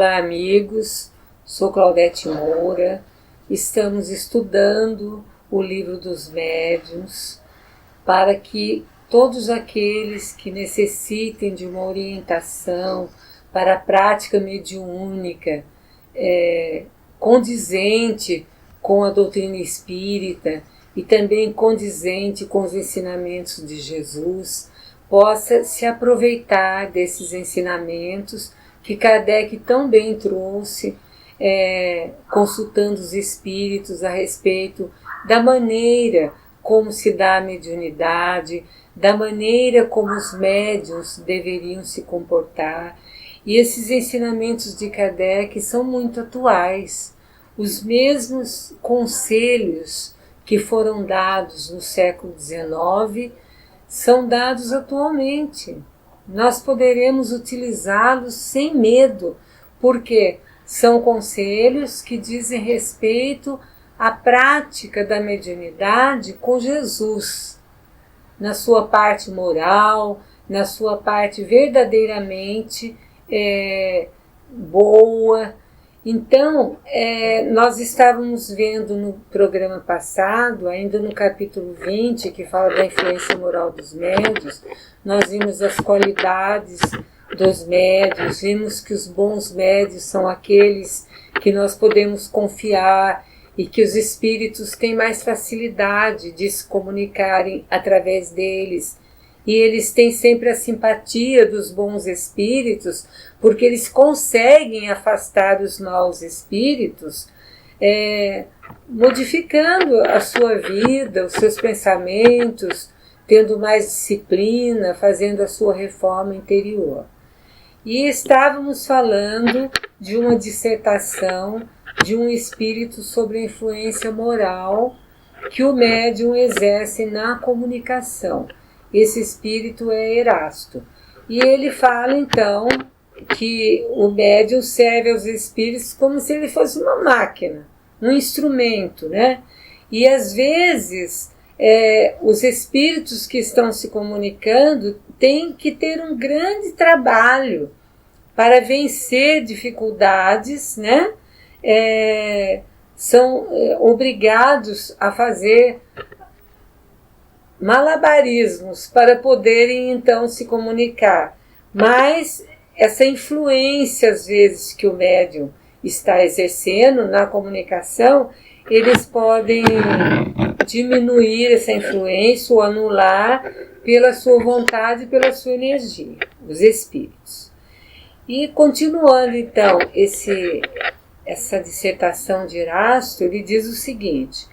Olá, amigos, sou Claudete Moura, estamos estudando o Livro dos Médiuns para que todos aqueles que necessitem de uma orientação para a prática mediúnica condizente com a doutrina espírita e também condizente com os ensinamentos de Jesus, possa se aproveitar desses ensinamentos que Kardec tão bem trouxe, consultando os espíritos a respeito da maneira como se dá a mediunidade, da maneira como os médiuns deveriam se comportar. E esses ensinamentos de Kardec são muito atuais. Os mesmos conselhos que foram dados no século XIX são dados atualmente. Nós poderemos utilizá-los sem medo, porque são conselhos que dizem respeito à prática da mediunidade com Jesus, na sua parte moral, na sua parte verdadeiramente boa. Então, nós estávamos vendo no programa passado, ainda no capítulo 20, que fala da influência moral dos médiuns, nós vimos as qualidades dos médiuns, vimos que os bons médiuns são aqueles que nós podemos confiar e que os espíritos têm mais facilidade de se comunicarem através deles. E eles têm sempre a simpatia dos bons espíritos, porque eles conseguem afastar os maus espíritos, modificando a sua vida, os seus pensamentos, tendo mais disciplina, fazendo a sua reforma interior. E estávamos falando de uma dissertação de um espírito sobre a influência moral que o médium exerce na comunicação. Esse espírito é Erasto. E ele fala, então, que o médium serve aos espíritos como se ele fosse uma máquina, um instrumento, né? E, às vezes, os espíritos que estão se comunicando têm que ter um grande trabalho para vencer dificuldades, né? São obrigados a fazer malabarismos para poderem então se comunicar. Mas essa influência, às vezes, que o médium está exercendo na comunicação, eles podem diminuir essa influência ou anular pela sua vontade e pela sua energia, os espíritos. E continuando então essa dissertação de Erasto, ele diz o seguinte: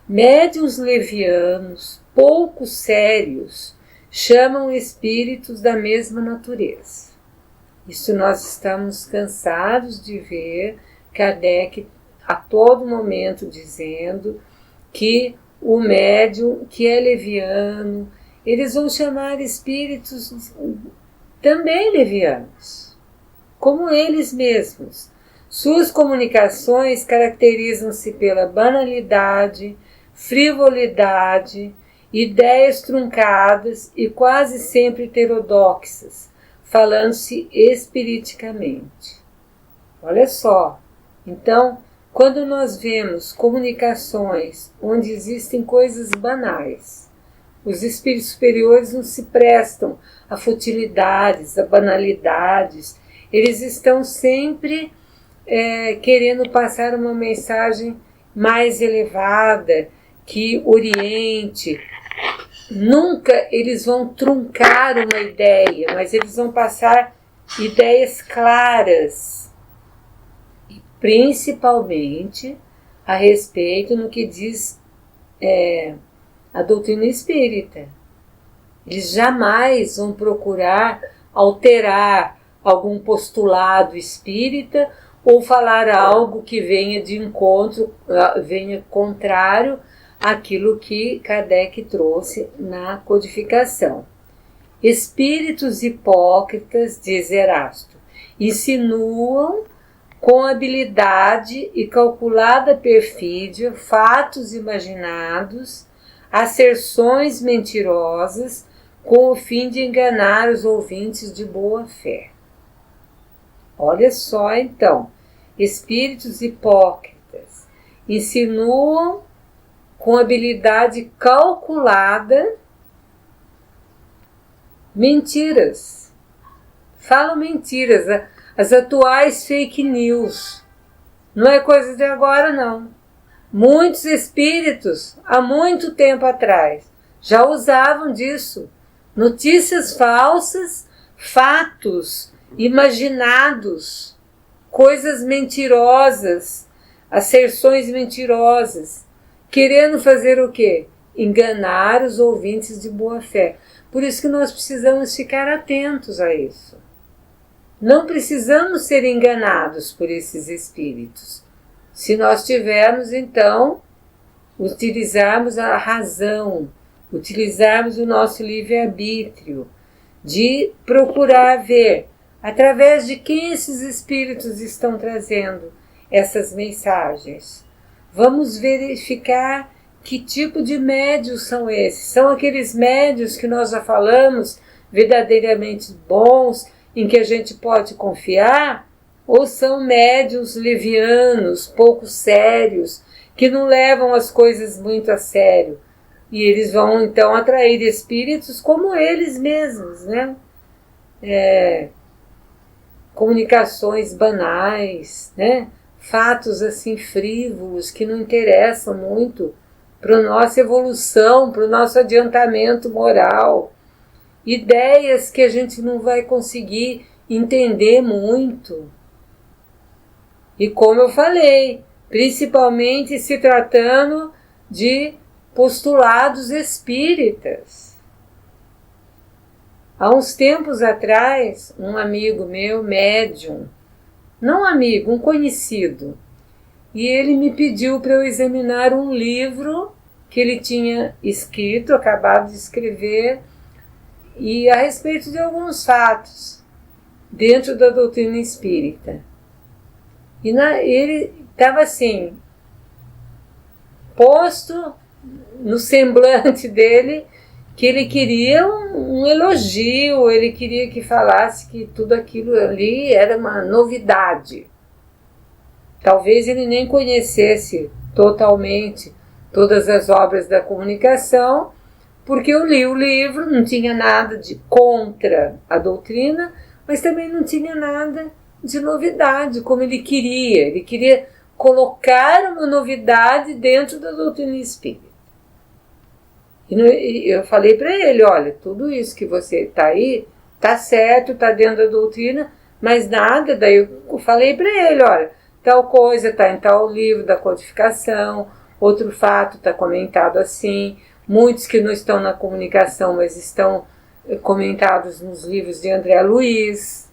médiuns levianos, pouco sérios, chamam espíritos da mesma natureza. Isso nós estamos cansados de ver Kardec a todo momento dizendo que o médium que é leviano, eles vão chamar espíritos também levianos, como eles mesmos. Suas comunicações caracterizam-se pela banalidade, frivolidade, ideias truncadas e quase sempre heterodoxas, falando-se espiriticamente. Olha só, então, quando nós vemos comunicações onde existem coisas banais, os espíritos superiores não se prestam a futilidades, a banalidades, eles estão sempre querendo passar uma mensagem mais elevada, que oriente. Nunca eles vão truncar uma ideia, mas eles vão passar ideias claras, e principalmente a respeito no que diz a doutrina espírita. Eles jamais vão procurar alterar algum postulado espírita ou falar algo que venha de encontro, venha contrário àquilo que Kardec trouxe na codificação. Espíritos hipócritas, diz Erasto, insinuam com habilidade e calculada perfídia fatos imaginados, asserções mentirosas, com o fim de enganar os ouvintes de boa fé. Olha só então, espíritos hipócritas insinuam com habilidade calculada mentiras. Falam mentiras, as atuais fake news. Não é coisa de agora, não. Muitos espíritos, há muito tempo atrás, já usavam disso. Notícias falsas, fatos imaginados, coisas mentirosas, asserções mentirosas, querendo fazer o quê? Enganar os ouvintes de boa fé. Por isso que nós precisamos ficar atentos a isso. Não precisamos ser enganados por esses espíritos. Se nós tivermos, então, utilizarmos a razão, utilizarmos o nosso livre-arbítrio, de procurar ver através de quem esses espíritos estão trazendo essas mensagens. Vamos verificar que tipo de médios são esses. São aqueles médios que nós já falamos, verdadeiramente bons, em que a gente pode confiar, ou são médios levianos, pouco sérios, que não levam as coisas muito a sério. E eles vão então atrair espíritos como eles mesmos, né? Comunicações banais, né? Fatos assim frívolos que não interessam muito para a nossa evolução, para o nosso adiantamento moral. Ideias que a gente não vai conseguir entender muito. E como eu falei, principalmente se tratando de postulados espíritas. Há uns tempos atrás, um amigo meu, médium, não amigo, um conhecido, e ele me pediu para eu examinar um livro que ele tinha escrito, acabado de escrever, e a respeito de alguns fatos dentro da doutrina espírita. E ele estava assim, posto no semblante dele, que ele queria um elogio, ele queria que falasse que tudo aquilo ali era uma novidade. Talvez ele nem conhecesse totalmente todas as obras da comunicação, porque eu li o livro, não tinha nada de contra a doutrina, mas também não tinha nada de novidade, como ele queria. Ele queria colocar uma novidade dentro da doutrina espírita. E eu falei para ele, olha, tudo isso que você está aí, está certo, está dentro da doutrina, mas nada, daí eu falei para ele, olha, tal coisa está em tal livro da codificação, outro fato está comentado assim, muitos que não estão na comunicação, mas estão comentados nos livros de André Luiz.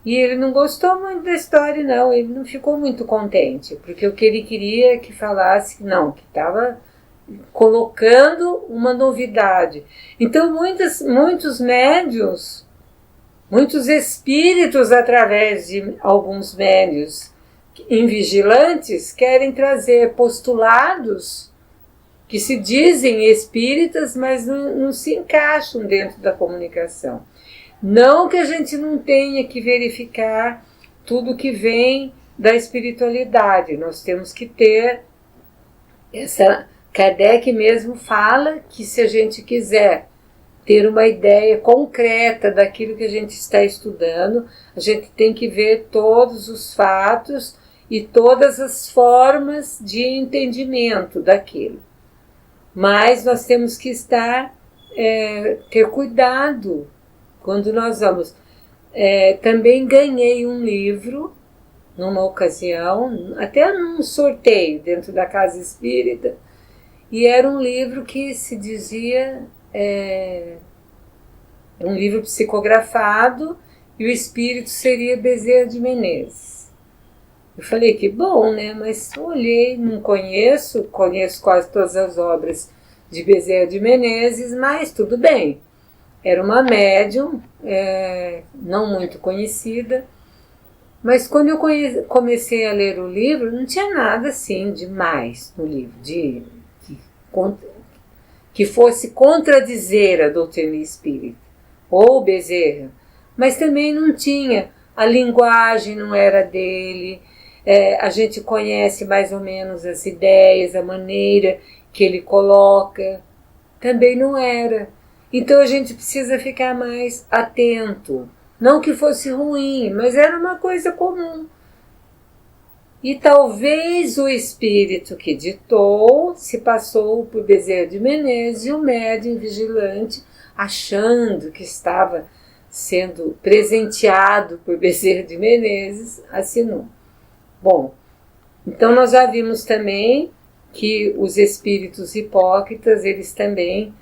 E ele não gostou muito da história, não, ele não ficou muito contente, porque o que ele queria que falasse, não, que estava colocando uma novidade. Então muitos médios, muitos espíritos através de alguns médios invigilantes querem trazer postulados que se dizem espíritas, mas não se encaixam dentro da comunicação. Não que a gente não tenha que verificar tudo que vem da espiritualidade, nós temos que ter essa... Kardec mesmo fala que se a gente quiser ter uma ideia concreta daquilo que a gente está estudando, a gente tem que ver todos os fatos e todas as formas de entendimento daquilo. Mas nós temos que ter cuidado quando nós vamos. Também ganhei um livro numa ocasião, até num sorteio dentro da Casa Espírita, e era um livro que se dizia, um livro psicografado, e o espírito seria Bezerra de Menezes. Eu falei, que bom, né? Mas olhei, não conheço quase todas as obras de Bezerra de Menezes, mas tudo bem. Era uma médium, não muito conhecida, mas quando eu comecei a ler o livro, não tinha nada assim demais no livro, que fosse contradizer a doutrina espírita, ou Bezerra, mas também não tinha a linguagem não era dele, a gente conhece mais ou menos as ideias, a maneira que ele coloca, também não era. Então a gente precisa ficar mais atento. Não que fosse ruim, mas era uma coisa comum. E talvez o espírito que ditou se passou por Bezerra de Menezes e o médium vigilante, achando que estava sendo presenteado por Bezerra de Menezes, assinou. Bom, então nós já vimos também que os espíritos hipócritas, eles também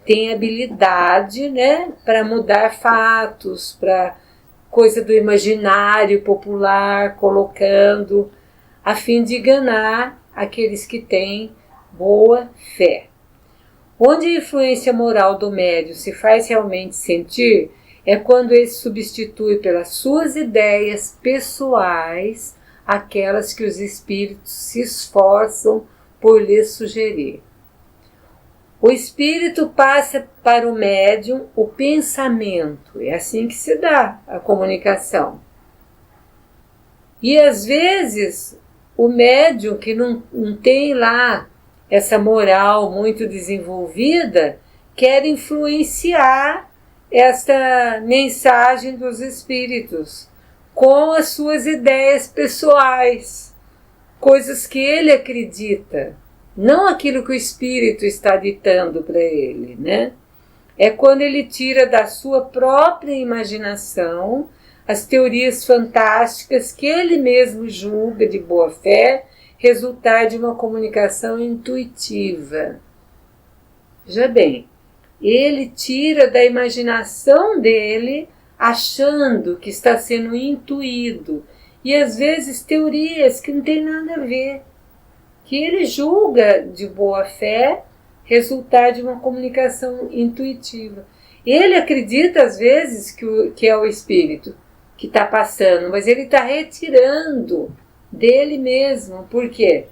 têm habilidade, né, para mudar fatos, para coisa do imaginário popular, colocando, a fim de enganar aqueles que têm boa fé. Onde a influência moral do médium se faz realmente sentir é quando ele substitui pelas suas ideias pessoais aquelas que os espíritos se esforçam por lhe sugerir. O espírito passa para o médium o pensamento, é assim que se dá a comunicação. E às vezes o médium que não tem lá essa moral muito desenvolvida quer influenciar esta mensagem dos espíritos com as suas ideias pessoais, coisas que ele acredita. Não aquilo que o espírito está ditando para ele, né? É quando ele tira da sua própria imaginação as teorias fantásticas que ele mesmo julga de boa fé resultar de uma comunicação intuitiva. Já bem, ele tira da imaginação dele achando que está sendo intuído e às vezes teorias que não tem nada a ver, que ele julga de boa fé resultar de uma comunicação intuitiva. Ele acredita às vezes que é o espírito que está passando, mas ele está retirando dele mesmo. Por quê?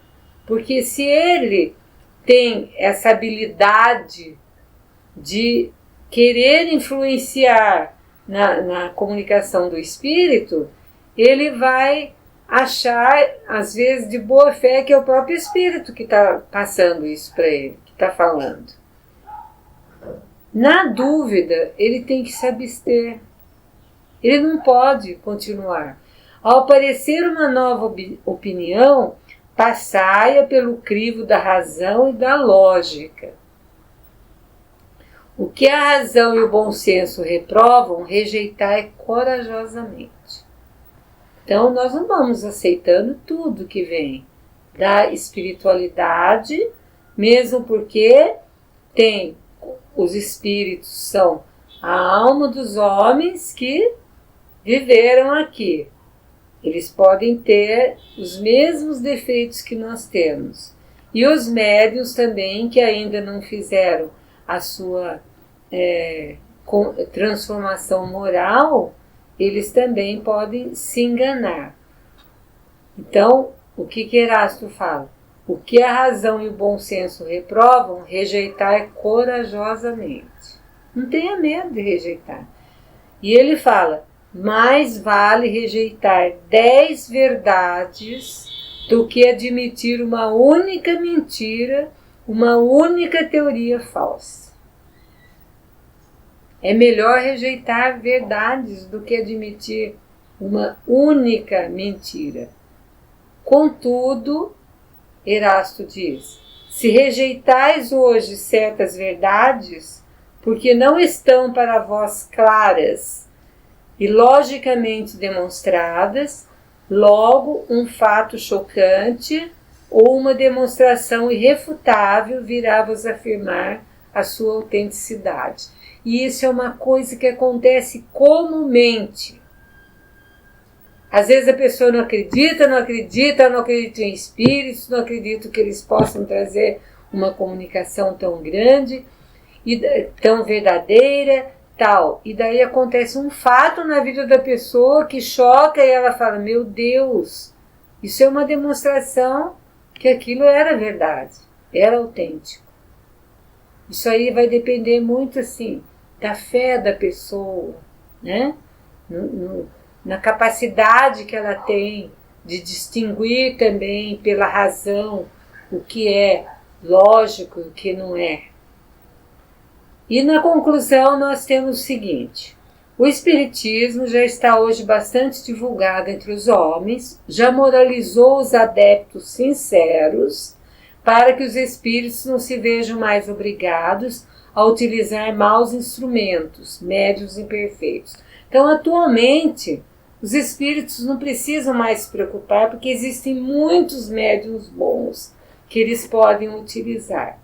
Porque se ele tem essa habilidade de querer influenciar na comunicação do espírito, ele vai achar, às vezes, de boa fé que é o próprio espírito que está passando isso para ele, que está falando. Na dúvida, ele tem que se abster. Ele não pode continuar. Ao aparecer uma nova opinião, passaia pelo crivo da razão e da lógica. O que a razão e o bom senso reprovam, rejeitai corajosamente. Então, nós não vamos aceitando tudo que vem da espiritualidade, mesmo porque os espíritos são a alma dos homens que viveram aqui. Eles podem ter os mesmos defeitos que nós temos. E os médiuns também, que ainda não fizeram a sua transformação moral, eles também podem se enganar. Então, o que Erasto fala? O que a razão e o bom senso reprovam, rejeitar corajosamente. Não tenha medo de rejeitar. E ele fala, mais vale rejeitar 10 verdades do que admitir uma única mentira, uma única teoria falsa. É melhor rejeitar verdades do que admitir uma única mentira. Contudo, Erasto diz, se rejeitais hoje certas verdades, porque não estão para vós claras e logicamente demonstradas, logo um fato chocante ou uma demonstração irrefutável virá vos afirmar a sua autenticidade. E isso é uma coisa que acontece comumente. Às vezes a pessoa não acredita em espíritos, não acredita que eles possam trazer uma comunicação tão grande, e tão verdadeira, tal. E daí acontece um fato na vida da pessoa que choca e ela fala, meu Deus, isso é uma demonstração que aquilo era verdade, era autêntico. Isso aí vai depender muito, assim, da fé da pessoa, né? na capacidade que ela tem de distinguir também pela razão o que é lógico e o que não é. E na conclusão nós temos o seguinte: o Espiritismo já está hoje bastante divulgado entre os homens, já moralizou os adeptos sinceros para que os espíritos não se vejam mais obrigados a utilizar maus instrumentos, médiuns imperfeitos. Então, atualmente, os espíritos não precisam mais se preocupar porque existem muitos médiuns bons que eles podem utilizar.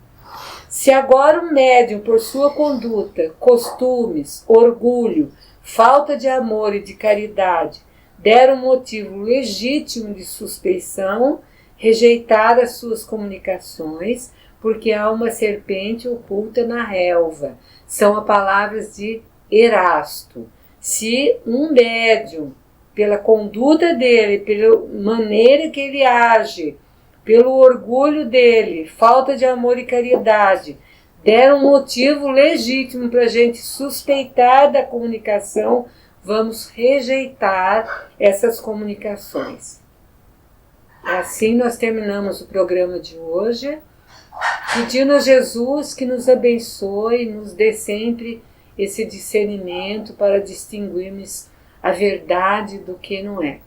Se agora um médium, por sua conduta, costumes, orgulho, falta de amor e de caridade, der um motivo legítimo de suspeição, rejeitar as suas comunicações, porque há uma serpente oculta na relva. São as palavras de Erasto. Se um médium, pela conduta dele, pela maneira que ele age, pelo orgulho dele, falta de amor e caridade, der um motivo legítimo para a gente suspeitar da comunicação, vamos rejeitar essas comunicações. Assim nós terminamos o programa de hoje, pedindo a Jesus que nos abençoe e nos dê sempre esse discernimento para distinguirmos a verdade do que não é.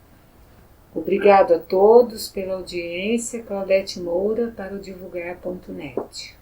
Obrigado a todos pela audiência. Claudete Moura para o divulgar.net.